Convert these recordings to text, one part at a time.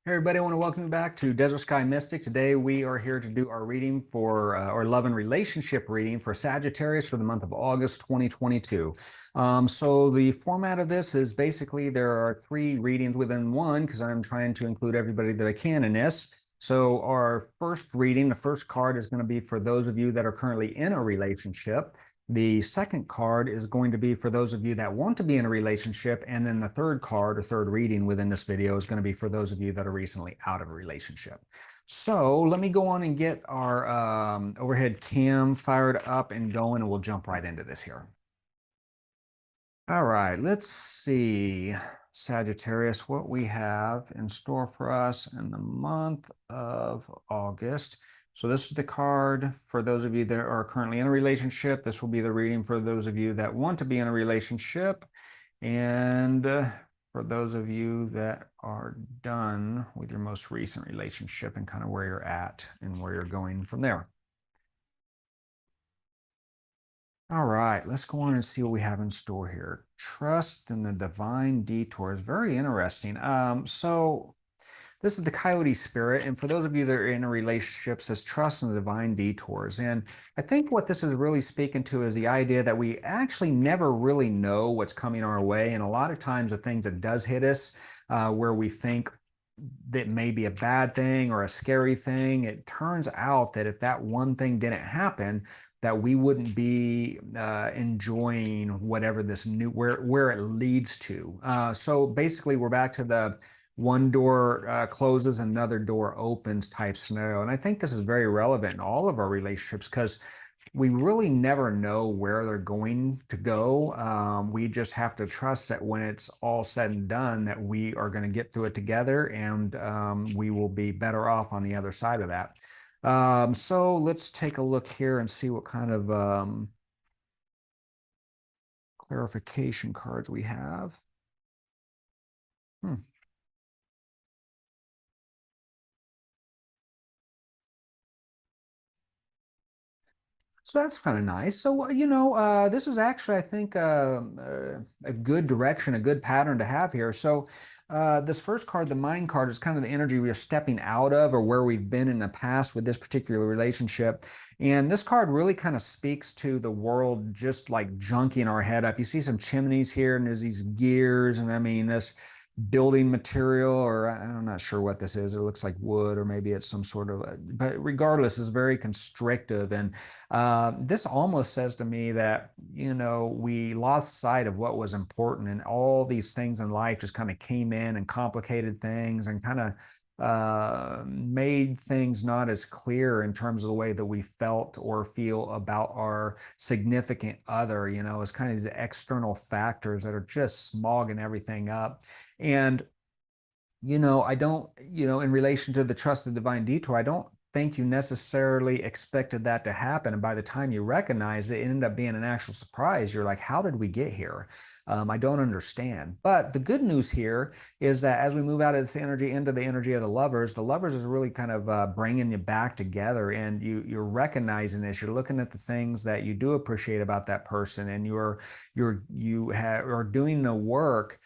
Hey everybody, I want to welcome you back to Desert Sky Mystic. Today we are here to do our reading for our love and relationship reading for Sagittarius for the month of August 2022. So the format of this is basically there are three readings within one because I'm trying to include everybody that I can in this. So our first reading, the first card is going to be for those of you that are currently in a relationship. The second card is going to be for those of you that want to be in a relationship. And then the third card or third reading within this video is going to be for those of you that are recently out of a relationship. So let me go on and get our overhead cam fired up and going, and we'll jump right into this here. All right, let's see, Sagittarius, what we have in store for us in the month of August. So this is the card for those of you that are currently in a relationship. This will be the reading for those of you that want to be in a relationship. And for those of you that are done with your most recent relationship and kind of where you're at and where you're going from there. All right, let's go on and see what we have in store here. Trust in the divine detours. Very interesting. So this is the coyote spirit. And for those of you that are in a relationship, says trust in the divine detours. And I think what this is really speaking to is the idea that we actually never really know what's coming our way. And a lot of times the things that does hit us, where we think that may be a bad thing or a scary thing, it turns out that if that one thing didn't happen, that we wouldn't be enjoying whatever this new where it leads to. So basically, we're back to the one door closes, another door opens type scenario. And I think this is very relevant in all of our relationships because we really never know where they're going to go. We just have to trust that when it's all said and done, that we are going to get through it together and we will be better off on the other side of that. So let's take a look here and see what kind of clarification cards we have. Hmm. So that's kind of nice. So, this is actually, I think, a good direction, a good pattern to have here. So, this first card, the mind card, is kind of the energy we are stepping out of or where we've been in the past with this particular relationship. And this card really kind of speaks to the world just like junking our head up. You see some chimneys here, and there's these gears, and I mean, this building material, or I'm not sure what this is. It looks like wood, or maybe it's some sort of, but regardless, is very constrictive. And this almost says to me that, we lost sight of what was important, and all these things in life just kind of came in and complicated things and kind of made things not as clear in terms of the way that we felt or feel about our significant other. It's kind of these external factors that are just smogging everything up. And I don't, in relation to the trust of divine detour, I don't think you necessarily expected that to happen. And by the time you recognize it, it ended up being an actual surprise. You're like, how did we get here? I don't understand. But the good news here is that as we move out of this energy into the energy of the lovers is really kind of bringing you back together, and you're recognizing this. You're looking at the things that you do appreciate about that person, and are doing the work.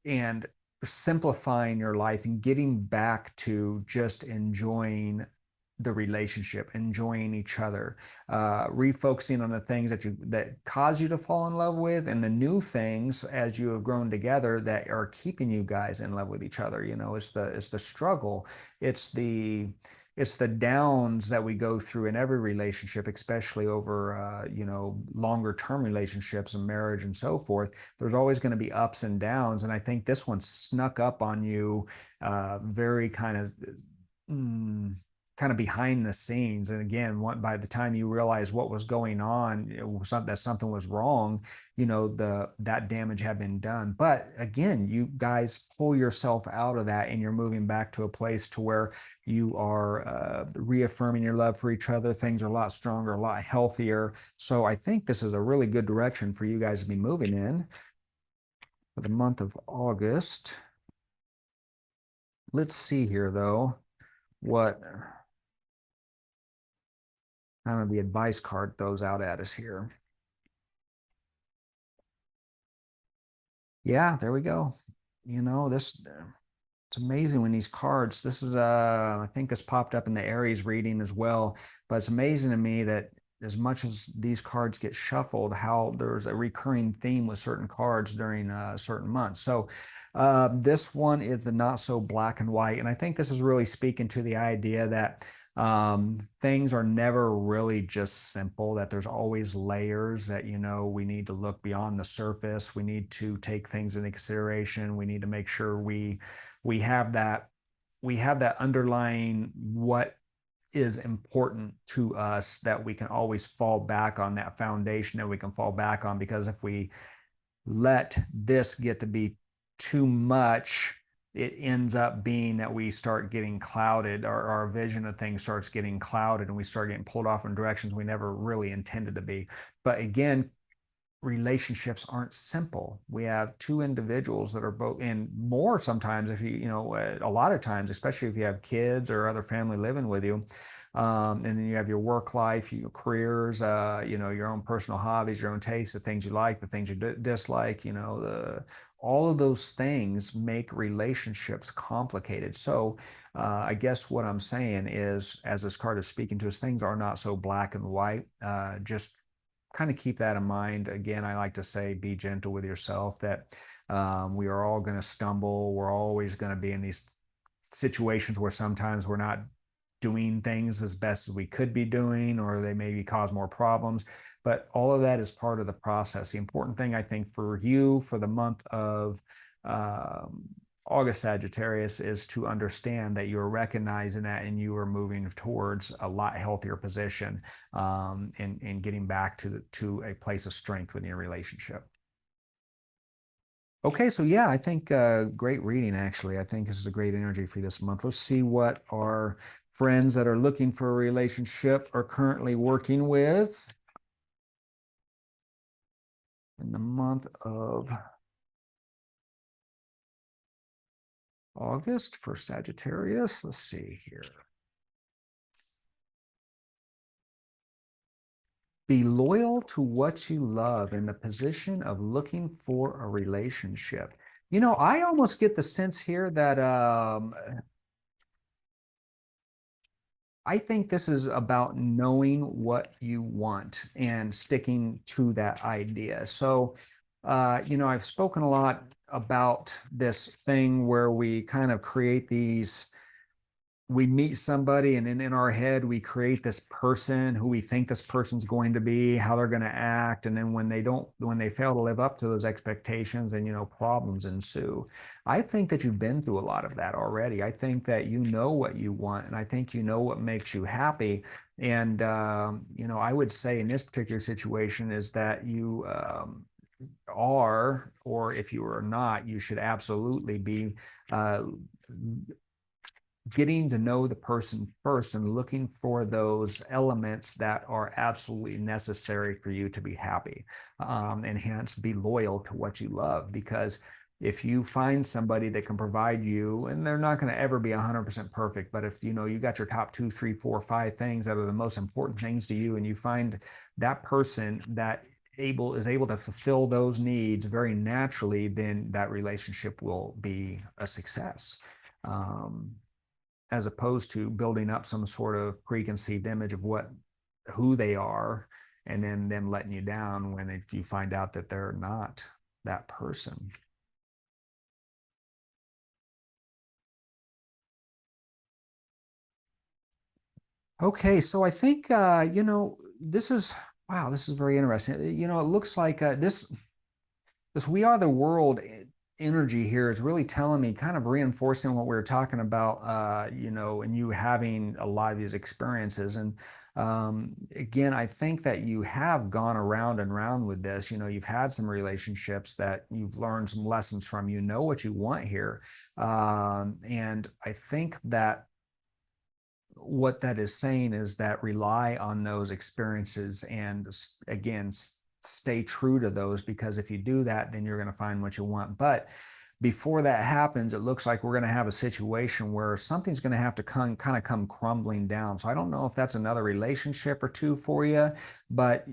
And simplifying your life and getting back to just enjoying the relationship, enjoying each other, refocusing on the things that cause you to fall in love with, and the new things as you have grown together that are keeping you guys in love with each other. It's the struggle, it's the downs that we go through in every relationship, especially over longer term relationships and marriage and so forth. There's always going to be ups and downs, and I think this one snuck up on you very kind of behind the scenes. And again, by the time you realize what was going on, that something was wrong, that damage had been done. But again, you guys pull yourself out of that, and you're moving back to a place to where you are reaffirming your love for each other. Things are a lot stronger, a lot healthier. So I think this is a really good direction for you guys to be moving in for the month of August. Let's see here, though, what kind of the advice card throws out at us here. Yeah, there we go. This It's amazing when these cards, this is I think this popped up in the Aries reading as well, but it's amazing to me that as much as these cards get shuffled, how there's a recurring theme with certain cards during certain months. So this one is the not so black and white, and I think this is really speaking to the idea that things are never really just simple, that there's always layers, that, we need to look beyond the surface. We need to take things into consideration. We need to make sure we have that we have that underlying what is important to us, that we can always fall back on, that foundation that we can fall back on. Because if we let this get to be too much, it ends up being that we start getting clouded, our vision of things starts getting clouded, and we start getting pulled off in directions we never really intended to be. But again, relationships aren't simple. We have two individuals that are both, and more sometimes, if a lot of times, especially if you have kids or other family living with you, and then you have your work life, your careers, your own personal hobbies, your own tastes, the things you like, the things you dislike, all of those things make relationships complicated. So I guess what I'm saying is, as this card is speaking to us, things are not so black and white. Just kind of keep that in mind. Again, I like to say, be gentle with yourself, that we are all going to stumble. We're always going to be in these situations where sometimes we're not doing things as best as we could be doing, or they maybe cause more problems. But all of that is part of the process. The important thing, I think, for you for the month of August, Sagittarius, is to understand that you're recognizing that, and you are moving towards a lot healthier position, and getting back to a place of strength within your relationship. Okay, so yeah, I think great reading, actually. I think this is a great energy for you this month. Let's see what our friends that are looking for a relationship are currently working with in the month of August for Sagittarius. Let's see here. Be loyal to what you love in the position of looking for a relationship. I almost get the sense here that I think this is about knowing what you want and sticking to that idea. So, I've spoken a lot about this thing where we kind of create these, we meet somebody, and in our head we create this person who we think this person's going to be, how they're going to act, and then when they fail to live up to those expectations, and problems ensue. I think that you've been through a lot of that already. I think that you know what you want, and I think you know what makes you happy. And I would say in this particular situation is that you are, or if you are not, you should absolutely be uh, getting to know the person first and looking for those elements that are absolutely necessary for you to be happy, and hence be loyal to what you love. Because if you find somebody that can provide you, and they're not going to ever be 100% perfect, but if you got your top 2, 3, 4, 5 things that are the most important things to you, and you find that person that is able to fulfill those needs very naturally, then that relationship will be a success. Um, as opposed to building up some sort of preconceived image of who they are, and then them letting you down when you find out that they're not that person. Okay, so I think this is, wow, this is very interesting. It looks like this "we are the world" energy here is really telling me, kind of reinforcing what we were talking about, and you having a lot of these experiences. And again, I think that you have gone around and around with this. You've had some relationships that you've learned some lessons from. You know what you want here. And I think that what that is saying is that rely on those experiences, and again, stay true to those, because if you do that, then you're going to find what you want. But before that happens, it looks like we're going to have a situation where something's going to have to kind of come crumbling down. So I don't know if that's another relationship or two for you, but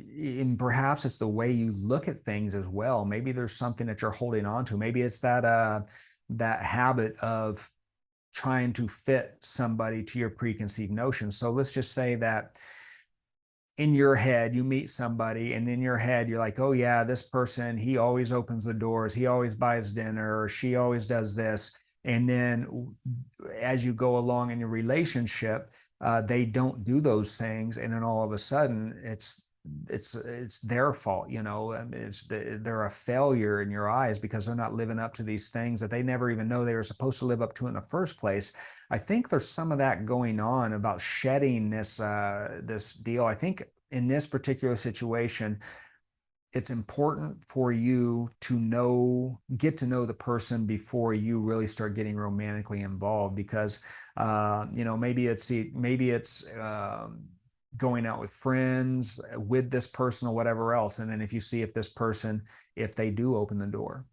perhaps it's the way you look at things as well. Maybe there's something that you're holding on to. Maybe it's that habit of trying to fit somebody to your preconceived notions. So let's just say that in your head you meet somebody, and in your head you're like, oh yeah, this person, he always opens the doors, he always buys dinner, or she always does this. And then as you go along in your relationship, they don't do those things, and then all of a sudden it's their fault. They're a failure in your eyes because they're not living up to these things that they never even know they were supposed to live up to in the first place. I think there's some of that going on about shedding this deal. I think in this particular situation, it's important for you to get to know the person before you really start getting romantically involved, because maybe it's going out with friends with this person or whatever else, and then if you see if this person, if they do open the door,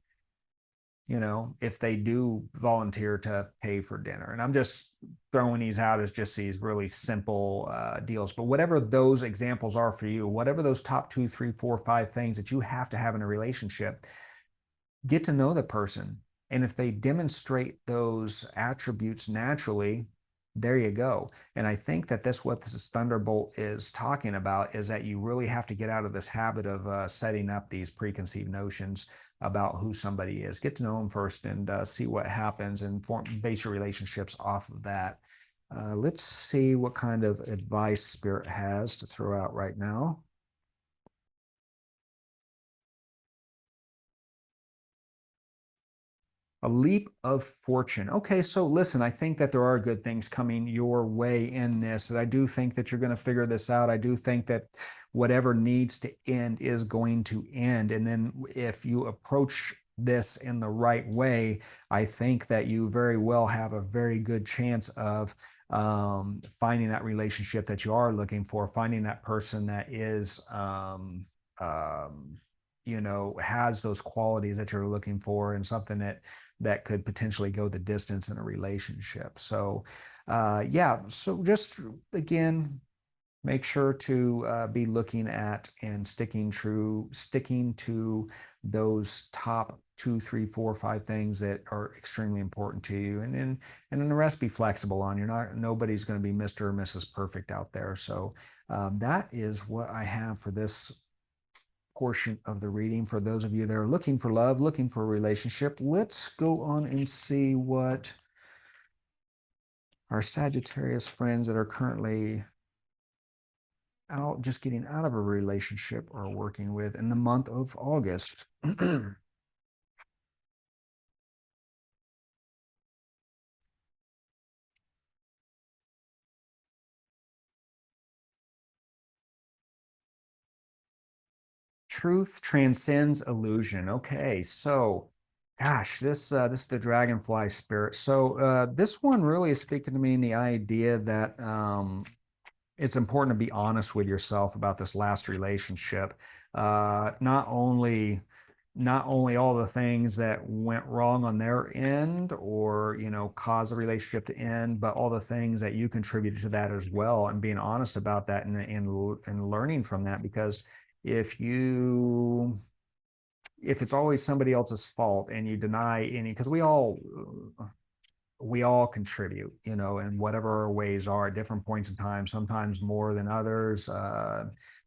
if they do volunteer to pay for dinner. And I'm just throwing these out as just these really simple deals. But whatever those examples are for you, whatever those top 2, 3, 4, 5 things that you have to have in a relationship, get to know the person. And if they demonstrate those attributes naturally, there you go. And I think that that's what this Thunderbolt is talking about, is that you really have to get out of this habit of setting up these preconceived notions about who somebody is. Get to know them first, and see what happens, and base your relationships off of that. Let's see what kind of advice Spirit has to throw out right now. A leap of fortune. Okay, so listen, I think that there are good things coming your way in this. And I do think that you're going to figure this out. I do think that whatever needs to end is going to end. And then if you approach this in the right way, I think that you very well have a very good chance of finding that relationship that you are looking for, finding that person that is has those qualities that you're looking for, and something that could potentially go the distance in a relationship. So, yeah, so just again, make sure to be looking at and sticking to those top 2, 3, 4, 5 things that are extremely important to you, and then the rest be flexible on. Nobody's going to be Mr. or Mrs. Perfect out there. So that is what I have for this portion of the reading. For those of you that are looking for love, looking for a relationship, let's go on and see what our Sagittarius friends that are currently just getting out of a relationship are working with in the month of August. Truth transcends illusion. Okay, so gosh, this is the dragonfly spirit. So this one really is speaking to me in the idea that it's important to be honest with yourself about this last relationship. Not only all the things that went wrong on their end, or cause a relationship to end, but all the things that you contributed to that as well, and being honest about that, and learning from that. Because if you if it's always somebody else's fault, and you deny any, because we all contribute, in whatever our ways are at different points in time, sometimes more than others.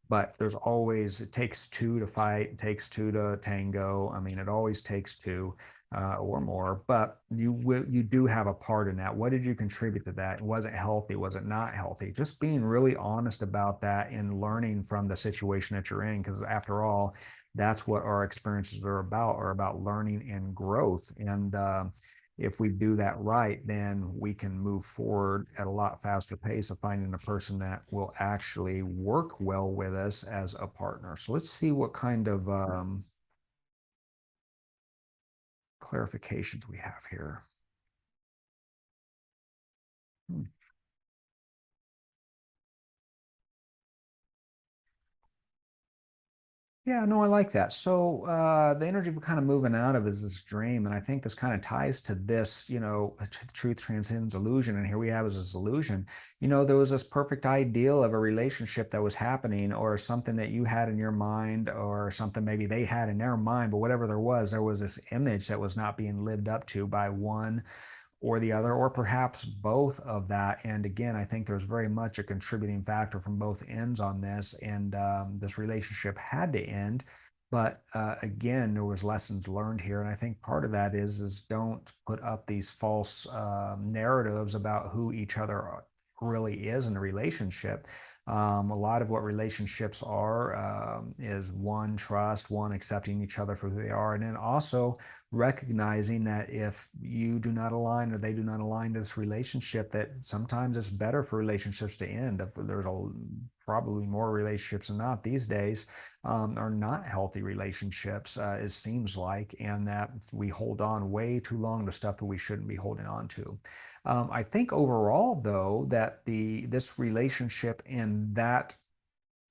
But there's always, it takes two to fight, it takes two to tango. I mean, it always takes two or more, but you do have a part in that. What did you contribute to that? Was it healthy? Was it not healthy? Just being really honest about that and learning from the situation that you're in, because after all, that's what our experiences are about learning and growth. And if we do that right, then we can move forward at a lot faster pace of finding a person that will actually work well with us as a partner. So let's see what kind of clarifications we have here. Hmm. Yeah, no, I like that. So the energy we're kind of moving out of is this dream, and I think this kind of ties to this. Truth transcends illusion, and here we have is this illusion. There was this perfect ideal of a relationship that was happening, or something that you had in your mind, or something maybe they had in their mind. But whatever there was this image that was not being lived up to by one or the other, or perhaps both of that. And again, I think there's very much a contributing factor from both ends on this, and this relationship had to end. But again, there was lessons learned here, and I think part of that is don't put up these false narratives about who each other really is in a relationship. A lot of what relationships are is one, trust, one, accepting each other for who they are, and then also recognizing that if you do not align or they do not align to this relationship, that sometimes it's better for relationships to end. If there's probably more relationships than not these days are not healthy relationships, it seems like, and that we hold on way too long to stuff that we shouldn't be holding on to. I think overall, though, that this relationship in the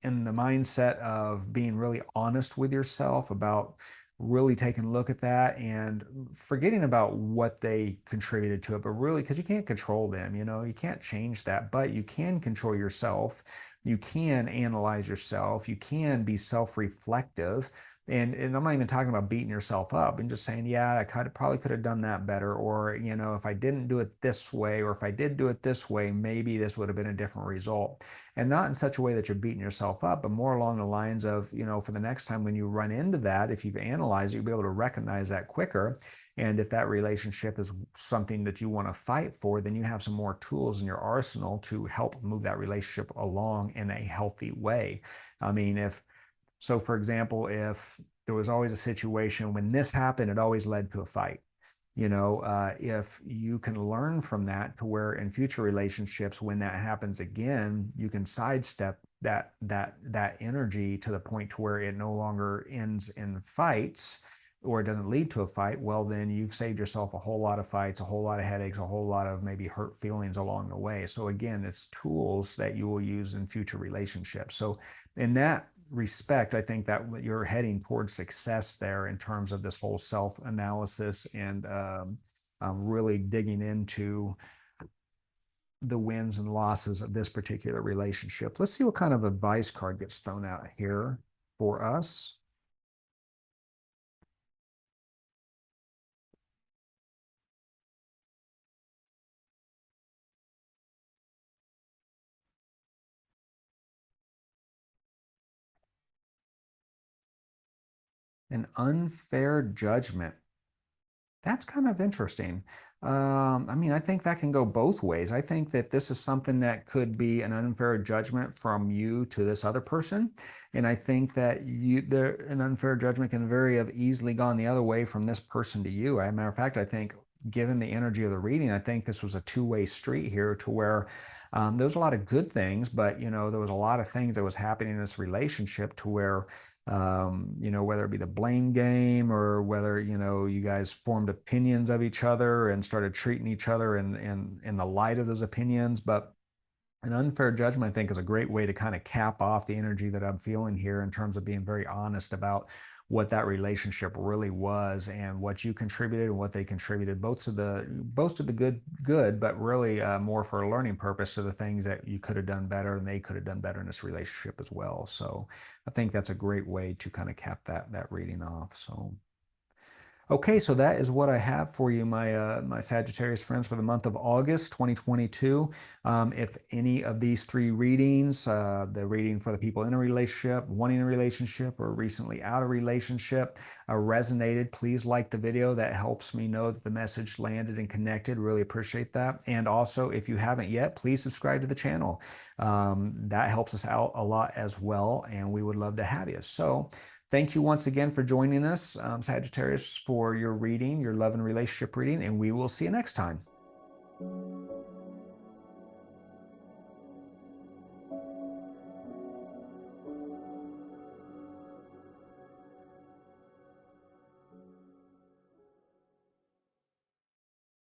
mindset of being really honest with yourself about really taking a look at that and forgetting about what they contributed to it, but really, because you can't control them, you can't change that, but you can control yourself. You can analyze yourself. You can be self-reflective. And I'm not even talking about beating yourself up and just saying, yeah, probably could have done that better. Or, if I didn't do it this way, or if I did do it this way, maybe this would have been a different result. And not in such a way that you're beating yourself up, but more along the lines of, for the next time when you run into that, if you've analyzed it, you'll be able to recognize that quicker. And if that relationship is something that you want to fight for, then you have some more tools in your arsenal to help move that relationship along in a healthy way. I mean, so for example, if there was always a situation when this happened, it always led to a fight. If you can learn from that to where in future relationships, when that happens again, you can sidestep that energy to the point to where it no longer ends in fights, or it doesn't lead to a fight. Well, then you've saved yourself a whole lot of fights, a whole lot of headaches, a whole lot of maybe hurt feelings along the way. So again, it's tools that you will use in future relationships. So in that respect, I think that you're heading towards success there in terms of this whole self-analysis and really digging into the wins and losses of this particular relationship. Let's see what kind of advice card gets thrown out here for us. An unfair judgment. That's kind of interesting. I mean, I think that can go both ways. I think that this is something that could be an unfair judgment from you to this other person. And I think that an unfair judgment can very have easily gone the other way from this person to you. As a matter of fact, I think given the energy of the reading, I think this was a two-way street here to where there was a lot of good things, but, there was a lot of things that was happening in this relationship to where whether it be the blame game or whether, you guys formed opinions of each other and started treating each other in the light of those opinions. But an unfair judgment, I think, is a great way to kind of cap off the energy that I'm feeling here in terms of being very honest about what that relationship really was and what you contributed and what they contributed, both to the good, but really more for a learning purpose to the things that you could have done better and they could have done better in this relationship as well. So I think that's a great way to kind of cap that reading off. So. Okay, so that is what I have for you, my Sagittarius friends, for the month of August 2022. If any of these three readings, the reading for the people in a relationship, wanting a relationship, or recently out of relationship, resonated, please like the video. That helps me know that the message landed and connected. Really appreciate that. And also, if you haven't yet, please subscribe to the channel. That helps us out a lot as well, and we would love to have you. So. Thank you once again for joining us, Sagittarius, for your reading, your love and relationship reading, and we will see you next time.